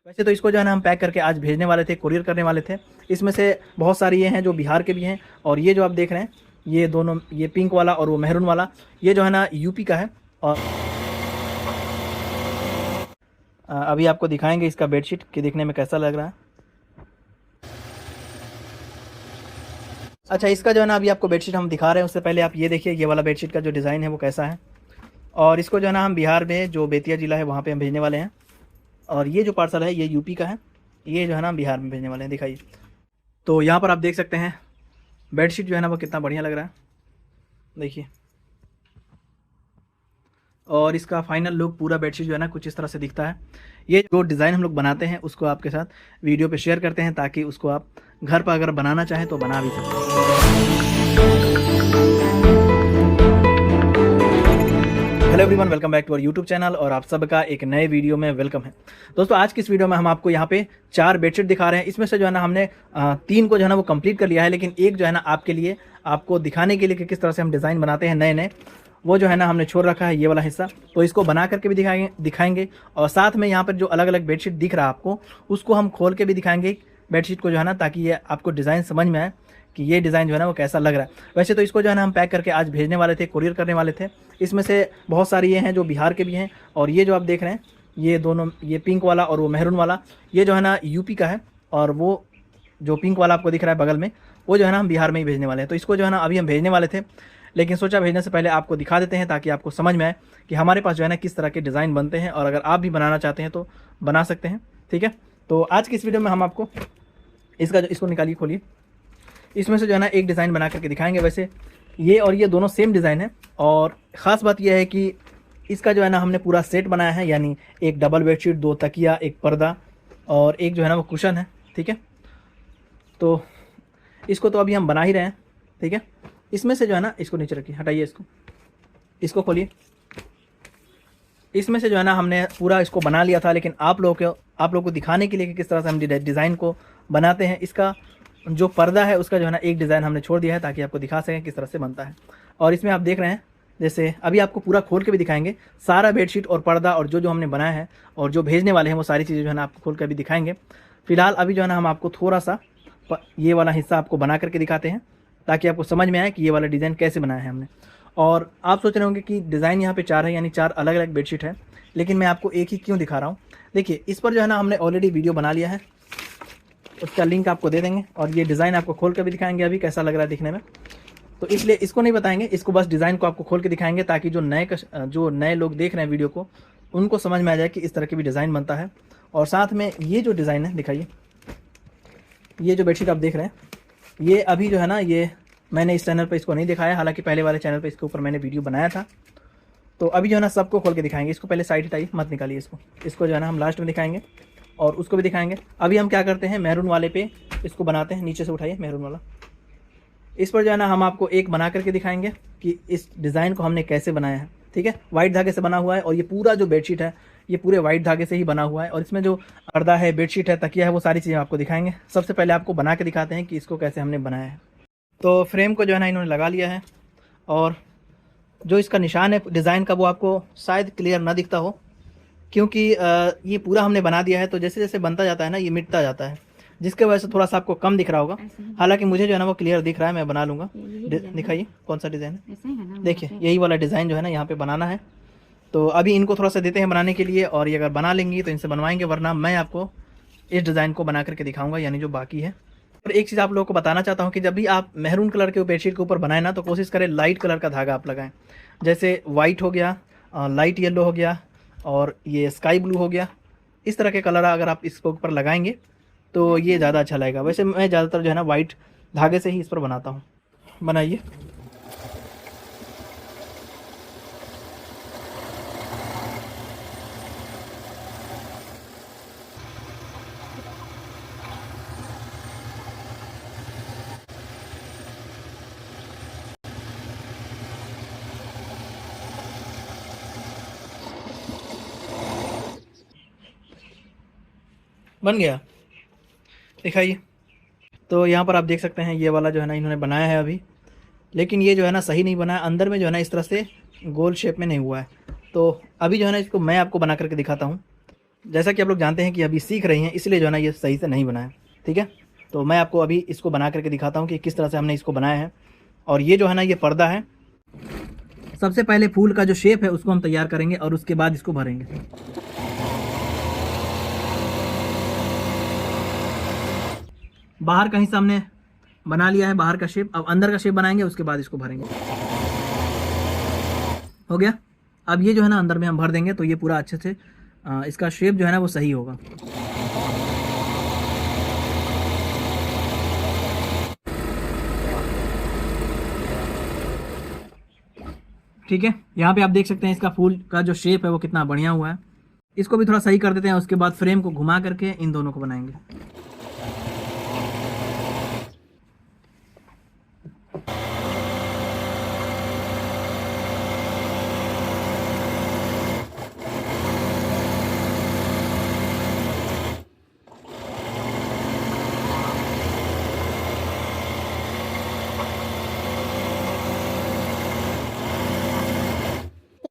वैसे तो इसको जो है ना हम पैक करके आज भेजने वाले थे, कुरियर करने वाले थे। इसमें से बहुत सारी ये हैं जो बिहार के भी हैं, और ये जो आप देख रहे हैं ये दोनों, ये पिंक वाला और वो मेहरून वाला, ये जो है ना यूपी का है। और अभी आपको दिखाएंगे इसका बेडशीट कि देखने में कैसा लग रहा है। अच्छा, इसका जो है ना अभी आपको बेडशीट हम दिखा रहे हैं, उससे पहले आप ये देखिए ये वाला बेडशीट का जो डिज़ाइन है वो कैसा है। और इसको जो है ना हम बिहार में जो बेतिया ज़िला है वहाँ पे हम भेजने वाले हैं, और ये जो पार्सल है ये यूपी का है, ये जो है ना हम बिहार में भेजने वाले हैं। दिखाइए, तो यहाँ पर आप देख सकते हैं बेडशीट जो है ना वो कितना बढ़िया लग रहा है, देखिए। और इसका फाइनल लुक पूरा बेडशीट जो है ना कुछ इस तरह से दिखता है। ये जो डिज़ाइन हम लोग बनाते हैं उसको आपके साथ वीडियो पे शेयर करते हैं, ताकि उसको आप घर पर अगर बनाना चाहें तो बना भी सकते हैं। Hello everyone, welcome back to our YouTube channel, और आप सबका एक नए वीडियो में वेलकम है। दोस्तों, आज की इस वीडियो में हम आपको यहाँ पे 4 बेडशीट दिखा रहे हैं। इसमें से जो है ना हमने 3 को जो है ना वो कंप्लीट कर लिया है, लेकिन एक जो है ना आपके लिए, आपको दिखाने के लिए कि किस तरह से हम डिज़ाइन बनाते हैं नए नए, वो जो है ना हमने छोड़ रखा है ये वाला हिस्सा। तो इसको बना करके भी दिखाएंगे, और साथ में यहाँ पर जो अलग अलग बेडशीट दिख रहा है आपको, उसको हम खोल के भी दिखाएंगे बेडशीट को जो है ना, ताकि ये आपको डिज़ाइन समझ में आए कि ये डिज़ाइन जो है ना वो कैसा लग रहा है। वैसे तो इसको जो है ना हम पैक करके आज भेजने वाले थे, कुरियर करने वाले थे। इसमें से बहुत सारी ये हैं जो बिहार के भी हैं, और ये जो आप देख रहे हैं ये दोनों, ये पिंक वाला और वो मेहरून वाला, ये जो है ना यूपी का है, और वो जो पिंक वाला आपको दिख रहा है बगल में, वो जो है ना हम बिहार में ही भेजने वाले हैं। तो इसको जो है ना अभी हम भेजने वाले थे, लेकिन सोचा भेजने से पहले आपको दिखा देते हैं, ताकि आपको समझ में आए कि हमारे पास जो है ना किस तरह के डिज़ाइन बनते हैं, और अगर आप भी बनाना चाहते हैं तो बना सकते हैं। ठीक है, तो आज की इस वीडियो में हम आपको इसको निकालिए, खोलिए, इसमें से जो है ना एक डिज़ाइन बना करके दिखाएंगे। वैसे ये और ये दोनों सेम डिज़ाइन है, और ख़ास बात यह है कि इसका जो है ना हमने पूरा सेट बनाया है, यानी एक डबल बेडशीट, 2 तकिया, एक पर्दा, और एक जो है ना वो कुशन है। ठीक है, तो इसको तो अभी हम बना ही रहे हैं। ठीक है, इसमें से जो है ना, इसको नीचे रखिए, हटाइए इसको खोलिए। इसमें से जो है ना हमने पूरा इसको बना लिया था, लेकिन आप लोगों को दिखाने के लिए कि किस तरह से हम डिज़ाइन को बनाते हैं, इसका जो पर्दा है उसका जो है ना एक डिज़ाइन हमने छोड़ दिया है, ताकि आपको दिखा सकें किस तरह से बनता है। और इसमें आप देख रहे हैं, जैसे अभी आपको पूरा खोल के भी दिखाएंगे, सारा बेडशीट और पर्दा और जो हमने बनाया है और जो भेजने वाले हैं वो सारी चीज़ें जो है ना आपको खोल कर भी दिखाएंगे। फिलहाल अभी जो है ना हम आपको थोड़ा सा ये वाला हिस्सा आपको बना करके दिखाते हैं, ताकि आपको समझ में आए कि ये वाला डिज़ाइन कैसे बनाया है हमने। और आप सोच रहे होंगे कि डिज़ाइन यहाँ पे 4 है, यानी 4 अलग अलग बेडशीट है, लेकिन मैं आपको एक ही क्यों दिखा रहा हूँ। देखिए, इस पर जो है ना हमने ऑलरेडी वीडियो बना लिया है, उसका लिंक आपको दे देंगे, और ये डिज़ाइन आपको खोल कर भी दिखाएंगे अभी कैसा लग रहा है दिखने में। तो इसलिए इसको नहीं बताएंगे, इसको बस डिज़ाइन को आपको खोल के दिखाएंगे, ताकि जो नए लोग देख रहे हैं वीडियो को, उनको समझ में आ जाए कि इस तरह की भी डिज़ाइन बनता है। और साथ में ये जो डिज़ाइन है, दिखाइए, ये जो बेडशीट आप देख रहे हैं, ये अभी जो है ना, ये मैंने इस चैनल पर इसको नहीं दिखाया, हालांकि पहले वाले चैनल पर इसके ऊपर मैंने वीडियो बनाया था। तो अभी जो है ना सबको खोल के दिखाएंगे। इसको पहले साइड हटाइए, मत निकालिए इसको जो है ना हम लास्ट में दिखाएंगे, और उसको भी दिखाएंगे। अभी हम क्या करते हैं, मैरून वाले पे इसको बनाते हैं। नीचे से उठाइए मैरून वाला, इस पर जो है ना हम आपको एक बना करके दिखाएंगे कि इस डिज़ाइन को हमने कैसे बनाया है। ठीक है, वाइट धागे से बना हुआ है, और ये पूरा जो बेडशीट है ये पूरे वाइट धागे से ही बना हुआ है, और इसमें जो पर्दा है, बेडशीट है, तकिया है, वो सारी चीज़ें आपको दिखाएंगे। सबसे पहले आपको बना के दिखाते हैं कि इसको कैसे हमने बनाया है। तो फ्रेम को जो है ना इन्होंने लगा लिया है, और जो इसका निशान है डिज़ाइन का वो आपको शायद क्लियर ना दिखता हो, क्योंकि ये पूरा हमने बना दिया है, तो जैसे जैसे बनता जाता है ना ये मिटता जाता है, जिसके वजह से थोड़ा सा आपको कम दिख रहा होगा। हालांकि मुझे जो है ना वो क्लियर दिख रहा है, मैं बना लूँगा। दिखाइए कौन सा डिज़ाइन है, देखिए यही वाला डिज़ाइन जो है ना यहाँ पे बनाना है। तो अभी इनको थोड़ा सा देते हैं बनाने के लिए, और ये अगर बना लेंगी तो इनसे बनवाएंगे, वरना मैं आपको इस डिज़ाइन को बना करके दिखाऊँगा, यानी जो बाकी है। और एक चीज़ आप लोगों को बताना चाहता हूँ कि जब भी आप मेहरून कलर के बेडशीट के ऊपर बनाए ना, तो कोशिश करें लाइट कलर का धागा आप लगाएं, जैसे वाइट हो गया, लाइट येलो हो गया, और ये स्काई ब्लू हो गया। इस तरह के कलर अगर आप इसके ऊपर लगाएंगे तो ये ज़्यादा अच्छा लगेगा। वैसे मैं ज़्यादातर जो है ना वाइट धागे से ही इस पर बनाता हूँ। बनाइए। बन गया, दिखाइए। तो यहाँ पर आप देख सकते हैं ये वाला जो है ना इन्होंने बनाया है अभी, लेकिन ये जो है ना सही नहीं बना है, अंदर में जो है ना इस तरह से गोल शेप में नहीं हुआ है। तो अभी जो है ना इसको मैं आपको बना करके दिखाता हूँ। जैसा कि आप लोग जानते हैं कि अभी सीख रही हैं, इसलिए जो है ना ये सही से नहीं बना है, ठीक है। तो मैं आपको अभी इसको बना करके दिखाता हूँ कि किस तरह से हमने इसको बनाया है। और ये जो है ना ये पर्दा है। सबसे पहले फूल का जो शेप है उसको हम तैयार करेंगे और उसके बाद इसको भरेंगे। बाहर का हिस्सा हमने बना लिया है, बाहर का शेप। अब अंदर का शेप बनाएंगे, उसके बाद इसको भरेंगे। हो गया। अब ये जो है ना अंदर में हम भर देंगे तो ये पूरा अच्छे से इसका शेप जो है ना वो सही होगा। ठीक है, यहाँ पे आप देख सकते हैं इसका फूल का जो शेप है वो कितना बढ़िया हुआ है। इसको भी थोड़ा सही कर देते हैं, उसके बाद फ्रेम को घुमा करके इन दोनों को बनाएंगे।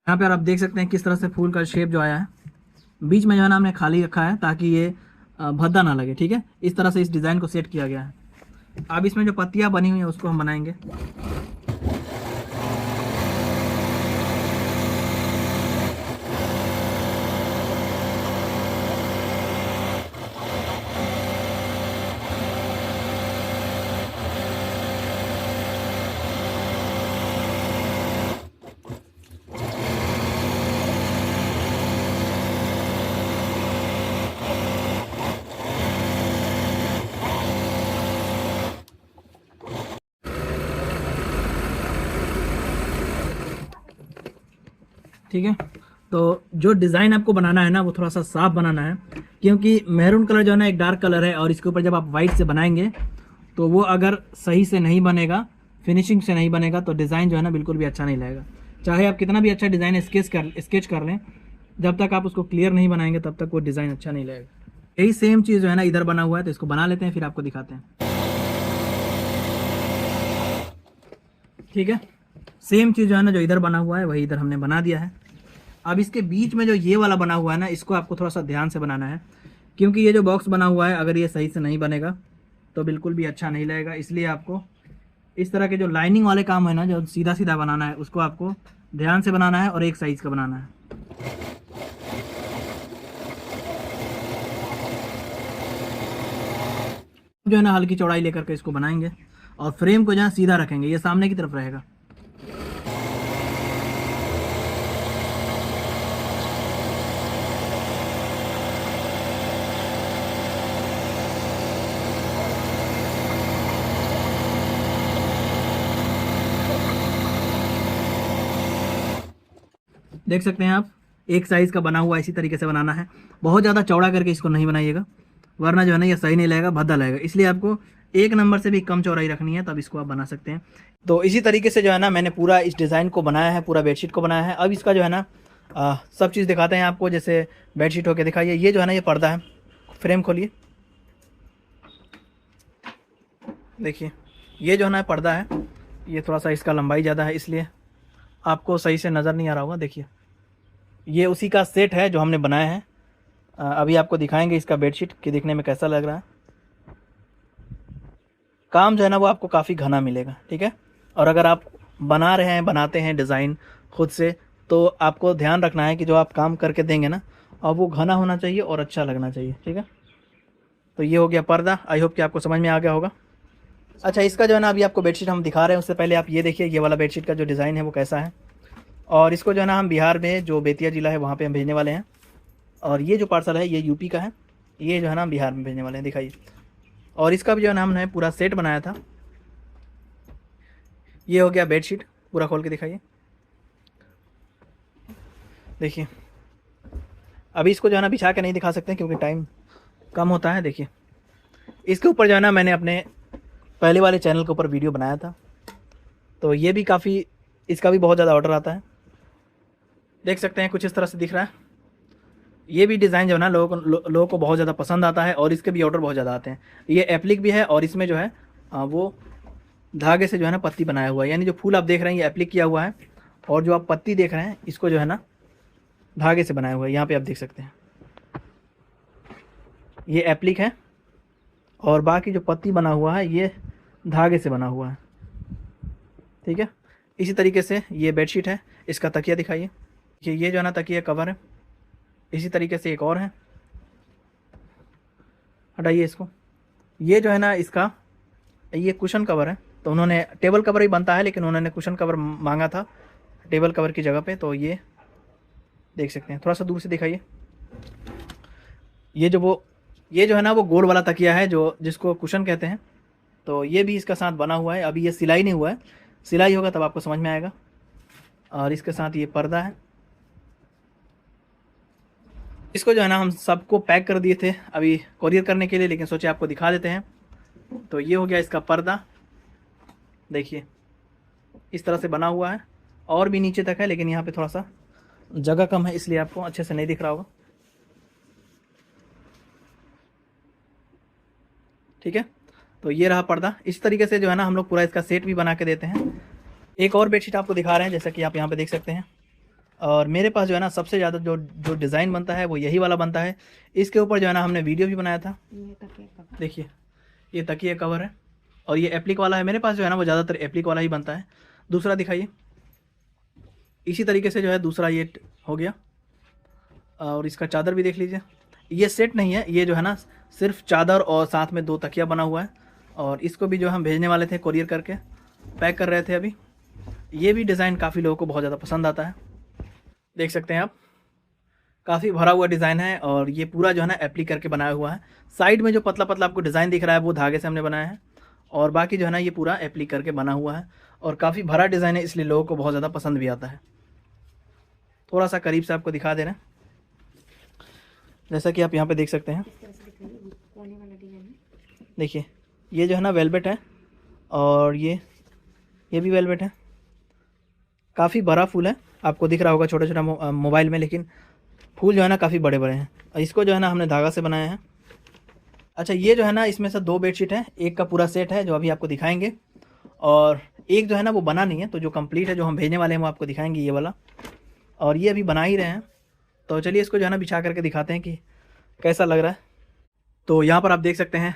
यहाँ पे आप देख सकते हैं किस तरह से फूल का शेप जो आया है। बीच में जो है ना हमने खाली रखा है ताकि ये भद्दा ना लगे, ठीक है। इस तरह से इस डिज़ाइन को सेट किया गया है। अब इसमें जो पत्तियाँ बनी हुई हैं उसको हम बनाएंगे। ठीक है, तो जो डिज़ाइन आपको बनाना है ना वो थोड़ा सा साफ बनाना है, क्योंकि मैरून कलर जो है ना एक डार्क कलर है और इसके ऊपर जब आप वाइट से बनाएंगे तो वो अगर सही से नहीं बनेगा, फिनिशिंग से नहीं बनेगा, तो डिज़ाइन जो है ना बिल्कुल भी अच्छा नहीं लगेगा। चाहे आप कितना भी अच्छा डिज़ाइन स्केच कर लें, जब तक आप उसको क्लियर नहीं बनाएंगे तब तक वो डिज़ाइन अच्छा नहीं लगेगा। यही सेम चीज़ जो है ना इधर बना हुआ है, तो इसको बना लेते हैं फिर आपको दिखाते हैं। ठीक है, सेम चीज़ जो है ना जो इधर बना हुआ है वही इधर हमने बना दिया है। अब इसके बीच में जो ये वाला बना हुआ है ना, इसको आपको थोड़ा सा ध्यान से बनाना है, क्योंकि ये जो बॉक्स बना हुआ है अगर ये सही से नहीं बनेगा तो बिल्कुल भी अच्छा नहीं लगेगा। इसलिए आपको इस तरह के जो लाइनिंग वाले काम है ना, जो सीधा सीधा बनाना है, उसको आपको ध्यान से बनाना है और एक साइज़ का बनाना है। जो है ना हल्की चौड़ाई लेकर के इसको बनाएंगे और फ्रेम को जहाँ सीधा रखेंगे, ये सामने की तरफ रहेगा। देख सकते हैं आप, एक साइज़ का बना हुआ इसी तरीके से बनाना है। बहुत ज़्यादा चौड़ा करके इसको नहीं बनाइएगा, वरना जो है ना ये सही नहीं लगेगा, भद्दा लगेगा। इसलिए आपको एक नंबर से भी कम चौड़ाई रखनी है, तब इसको आप बना सकते हैं। तो इसी तरीके से जो है ना मैंने पूरा इस डिज़ाइन को बनाया है, पूरा बेडशीट को बनाया है। अब इसका जो है ना सब चीज़ दिखाते हैं आपको। जैसे बेडशीट होके दिखाइए, ये जो है ना ये पर्दा है। फ्रेम खोलिए, देखिए ये जो है ना पर्दा है। ये थोड़ा सा इसका लंबाई ज़्यादा है, इसलिए आपको सही से नज़र नहीं आ रहा होगा। देखिए ये उसी का सेट है जो हमने बनाया है। अभी आपको दिखाएंगे इसका बेडशीट कि दिखने में कैसा लग रहा है। काम जो है ना वो आपको काफ़ी घना मिलेगा, ठीक है। और अगर आप बना रहे हैं, बनाते हैं डिज़ाइन खुद से, तो आपको ध्यान रखना है कि जो आप काम करके देंगे ना, और वो घना होना चाहिए और अच्छा लगना चाहिए, ठीक है। तो ये हो गया पर्दा। आई होप कि आपको समझ में आ गया होगा। अच्छा, इसका जो है ना अभी आपको बेडशीट हम दिखा रहे हैं, उससे पहले आप ये देखिए ये वाला बेडशीट का जो डिज़ाइन है वो कैसा है। और इसको जो है ना हम बिहार में जो बेतिया ज़िला है वहाँ पे हम भेजने वाले हैं। और ये जो पार्सल है ये यूपी का है, ये जो है ना हम बिहार में भेजने वाले हैं। दिखाइए। और इसका भी जो है ना हमने पूरा सेट बनाया था। ये हो गया बेडशीट, पूरा खोल के दिखाइए। देखिए, अभी इसको जो है ना बिछा के नहीं दिखा सकते क्योंकि टाइम कम होता है। देखिए इसके ऊपर जो है ना मैंने अपने पहले वाले चैनल के ऊपर वीडियो बनाया था, तो ये भी काफ़ी, इसका भी बहुत ज़्यादा ऑर्डर आता है। देख सकते हैं कुछ इस तरह से दिख रहा है। ये भी डिज़ाइन जो है ना लोगों को बहुत ज़्यादा पसंद आता है और इसके भी ऑर्डर बहुत ज़्यादा आते हैं। ये एप्लिक भी है और इसमें जो है वो धागे से जो है ना पत्ती बनाया हुआ है, यानी जो फूल आप देख रहे हैं ये एप्लिक किया हुआ है, और जो आप पत्ती देख रहे हैं इसको जो है ना धागे से बनाया हुआ है। यहाँ पे आप देख सकते हैं। ये एप्लिक है और बाकी जो पत्ती बना हुआ है ये धागे से बना हुआ है, ठीक है। इसी तरीके से ये बेडशीट है, इसका तकिया दिखाइए। ये जो है ना तकिया कवर है। इसी तरीके से एक और है, हटाइए इसको। ये जो है ना इसका ये कुशन कवर है। तो उन्होंने टेबल कवर ही बनता है लेकिन उन्होंने कुशन कवर मांगा था टेबल कवर की जगह पे, तो ये देख सकते हैं। थोड़ा सा दूर से दिखाइए। ये जो है ना वो गोल वाला तकिया है जो जिसको कुशन कहते हैं। तो ये भी इसका साथ बना हुआ है। अभी ये सिलाई नहीं हुआ है, सिलाई होगा तब आपको समझ में आएगा। और इसके साथ ये पर्दा है। इसको जो है ना हम सबको पैक कर दिए थे अभी कोरियर करने के लिए, लेकिन सोचे आपको दिखा देते हैं। तो ये हो गया इसका पर्दा, देखिए इस तरह से बना हुआ है और भी नीचे तक है, लेकिन यहाँ पे थोड़ा सा जगह कम है इसलिए आपको अच्छे से नहीं दिख रहा होगा, ठीक है। तो ये रहा पर्दा। इस तरीके से जो है ना हम लोग पूरा इसका सेट भी बना के देते हैं। एक और बेडशीट आपको दिखा रहे हैं, जैसा कि आप यहाँ पे देख सकते हैं। और मेरे पास जो है ना सबसे ज़्यादा जो डिज़ाइन बनता है वो यही वाला बनता है। इसके ऊपर जो है ना हमने वीडियो भी बनाया था। देखिए ये तकिए कवर है और ये एप्लिक वाला है। मेरे पास जो है ना वो ज़्यादातर एप्लिक वाला ही बनता है। दूसरा दिखाइए। इसी तरीके से जो है दूसरा ये हो गया। और इसका चादर भी देख लीजिए। ये सेट नहीं है, ये जो है ना सिर्फ चादर और साथ में 2 तकिया बना हुआ है। और इसको भी जो हम भेजने वाले थे कोरियर करके, पैक कर रहे थे अभी। ये भी डिज़ाइन काफ़ी लोगों को बहुत ज़्यादा पसंद आता है, देख सकते हैं आप। काफ़ी भरा हुआ डिज़ाइन है और ये पूरा जो है ना एप्लिक करके बनाया हुआ है। साइड में जो पतला पतला आपको डिज़ाइन दिख रहा है वो धागे से हमने बनाया है और बाकी जो है ना ये पूरा एप्लिक करके बना हुआ है। और काफ़ी भरा डिज़ाइन है इसलिए लोगों को बहुत ज़्यादा पसंद भी आता है। थोड़ा सा करीब से आपको दिखा दे रहे हैं, जैसा कि आप यहाँ पे देख सकते हैं। देखिए ये जो है ना वेलवेट है और ये भी वेलवेट है। काफ़ी बड़ा फूल है, आपको दिख रहा होगा छोटा छोटा मोबाइल में, लेकिन फूल जो है ना काफ़ी बड़े बड़े हैं। और इसको जो है ना हमने धागा से बनाया है। अच्छा ये जो है ना इसमें से 2 बेडशीट है, एक का पूरा सेट है जो अभी आपको दिखाएंगे और एक जो है ना वो बना नहीं है। तो जो कंप्लीट है जो हम भेजने वाले हैं वो आपको दिखाएंगे, ये वाला। और ये अभी बना ही रहे हैं। तो चलिए इसको जो है ना बिछा करके दिखाते हैं कि कैसा लग रहा है। तो यहाँ पर आप देख सकते हैं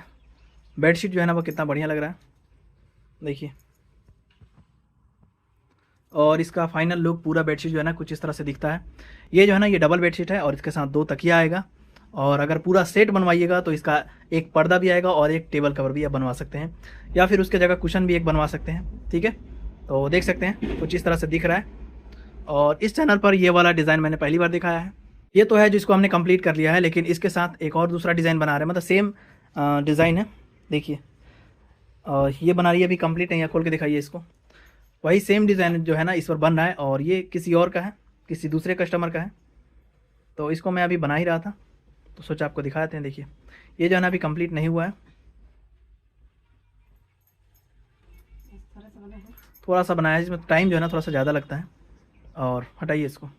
बेडशीट जो है ना वो कितना बढ़िया लग रहा है, देखिए। और इसका फाइनल लुक पूरा बेडशीट जो है ना कुछ इस तरह से दिखता है। ये जो है ना ये डबल बेडशीट है और इसके साथ 2 तकिया आएगा। और अगर पूरा सेट बनवाइएगा तो इसका एक पर्दा भी आएगा और एक टेबल कवर भी आप बनवा सकते हैं, या फिर उसके जगह कुशन भी एक बनवा सकते हैं, ठीक है। तो देख सकते हैं कुछ इस तरह से दिख रहा है। और इस चैनल पर ये वाला डिज़ाइन मैंने पहली बार दिखाया है। ये तो है जिसको हमने कंप्लीट कर लिया है, लेकिन इसके साथ एक और दूसरा डिज़ाइन बना रहे हैं, मतलब सेम डिज़ाइन है, देखिए। और ये बना रही है, अभी कंप्लीट नहीं है, खोल के दिखाइए इसको। वही सेम डिज़ाइन जो है ना इस पर बन रहा है और ये किसी और का है, किसी दूसरे कस्टमर का है। तो इसको मैं अभी बना ही रहा था तो सोचा आपको दिखाते हैं। देखिए ये जो है ना अभी कंप्लीट नहीं हुआ है, थोड़ा सा बनाया है, इसमें टाइम जो है ना थोड़ा सा ज़्यादा लगता है। और हटाइए इसको।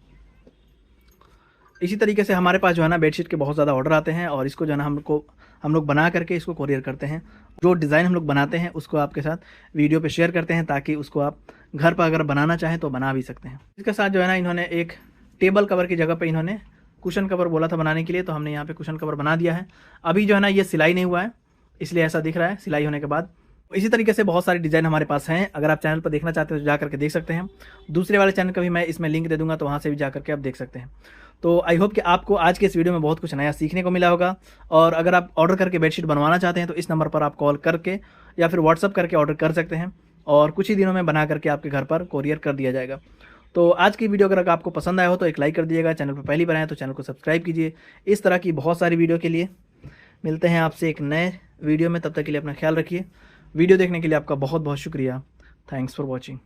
इसी तरीके से हमारे पास जो है ना बेडशीट के बहुत ज़्यादा ऑर्डर आते हैं और इसको जो है ना हम लोग बना करके इसको कोरियर करते हैं। जो डिज़ाइन हम लोग बनाते हैं उसको आपके साथ वीडियो पे शेयर करते हैं ताकि उसको आप घर पर अगर बनाना चाहें तो बना भी सकते हैं। इसके साथ जो है ना इन्होंने एक टेबल कवर की जगह पे इन्होंने कुशन कवर बोला था बनाने के लिए, तो हमने यहाँ पे कुशन कवर बना दिया है। अभी जो है ना ये सिलाई नहीं हुआ है इसलिए ऐसा दिख रहा है, सिलाई होने के बाद। इसी तरीके से बहुत सारे डिज़ाइन हमारे पास हैं। अगर आप चैनल पर देखना चाहते हैं तो जा करके देख सकते हैं। दूसरे वाले चैनल का भी मैं इसमें लिंक दे दूँगा, तो वहाँ से भी जा करके आप देख सकते हैं। तो आई होप कि आपको आज के इस वीडियो में बहुत कुछ नया सीखने को मिला होगा। और अगर आप ऑर्डर करके बेडशीट बनवाना चाहते हैं तो इस नंबर पर आप कॉल करके या फिर व्हाट्सअप करके ऑर्डर कर सकते हैं और कुछ ही दिनों में बना करके आपके घर पर कोरियर कर दिया जाएगा। तो आज की वीडियो अगर आपको पसंद आया हो तो एक लाइक कर दीजिएगा। चैनल पर पहली बार आए तो चैनल को सब्सक्राइब कीजिए। इस तरह की बहुत सारी वीडियो के लिए मिलते हैं आपसे एक नए वीडियो में। तब तक के लिए अपना ख्याल रखिए। वीडियो देखने के लिए आपका बहुत बहुत शुक्रिया। Thanks for watching.